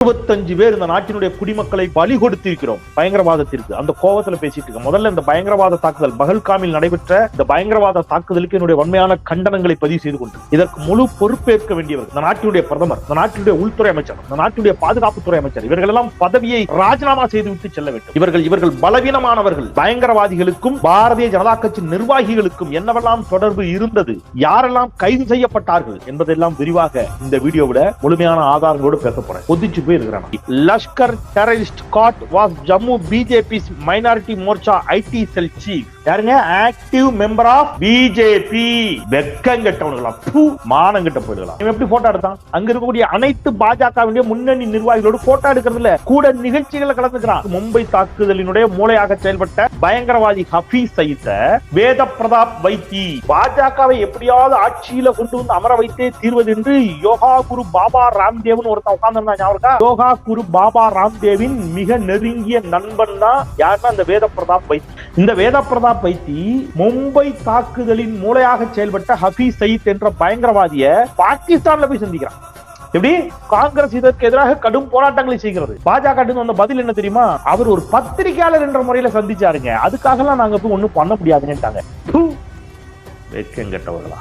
25 பேர் இந்த நாட்டினுடைய குடிமக்களை பலி கொடுத்திருக்கிறோம் பயங்கரவாதத்திற்கு. அந்த கோபத்துல பேசிட்டு இருக்க. முதல்ல இந்த பயங்கரவாத தாக்குதல் பகல்காமில் நடைபெற்ற இந்த பயங்கரவாத தாக்குதலுக்கு என்னுடைய வன்மையான கண்டனங்களை பதிவு செய்து கொண்டு இதற்கு முழு பொறுப்பேற்க வேண்டியவர் இந்த நாட்டினுடைய பிரதமர், இந்த நாட்டினுடைய உள்துறை அமைச்சர், இந்த நாட்டினுடைய பாதுகாப்புத்துறை அமைச்சர். இவர்கள் எல்லாம் பதவியை ராஜினாமா செய்துவிட்டு செல்ல வேண்டும். இவர்கள் பலவீனமானவர்கள். பயங்கரவாதிகளுக்கும் பாரதிய ஜனதா கட்சி நிர்வாகிகளுக்கும் என்னவெல்லாம் தொடர்பு இருந்தது, யாரெல்லாம் கைது செய்யப்பட்டார்கள் என்பதெல்லாம் விரிவாக இந்த வீடியோவில் முழுமையான ஆதாரங்களோடு பேச போறேன். Lashkar terrorist caught was Jammu BJP's minority morcha IT cell chief. யாருங்க? Active member of BJP. வெக்கங்கட்டவனுங்களா, மானங்கிட்ட போயிடலாம். இவன் எப்படி போட்டோ எடுத்தான்? அங்க இருக்கக்கூடிய அனைத்து பாஜகவினுடைய முன்னணி நிர்வாகிகளோடு போட்டோ எடுக்கிறதுல கூட நிகழ்ச்சிகளை கலந்துக்கிறான். மும்பை தாக்குதலினுடைய மூளையாக செயல்பட்ட பயங்கரவாதி ஹபீஸ் சயீத வேத பிரதாப் வைத்தி பாஜகவை எப்படியாவது ஆட்சியில கொண்டு வந்து அமர வைத்தே தீர்வது என்று யோகா குரு பாபா ராம்தேவ் ஒருத்தன் உட்கார்ந்து யோகா குரு பாபா ராம்தேவின் மிக நெருங்கிய நண்பன் தான் யாருன்னா இந்த வேத பிரதாப் வைத்தி. இந்த வேத பிரதாப் வைத்தி மும்பை தாக்குதலின் மூளையாக செயல்பட்ட ஹபீஸ் சயீத் என்ற பயங்கரவாதியை பாகிஸ்தான்ல போய் சந்திக்கிறான். எப்படி? காங்கிரஸ் இதற்கு எதிராக கடும் போராட்டங்களை செய்கிறது. பாஜக வந்த பதில் என்ன தெரியுமா? அவர் ஒரு பத்திரிகையாளர் என்ற முறையில சந்திச்சாருங்க. அதுக்காக எல்லாம் நாங்க போய் ஒண்ணும் பண்ண முடியாதுன்னு. வெட்கங்கெட்டவர்களா.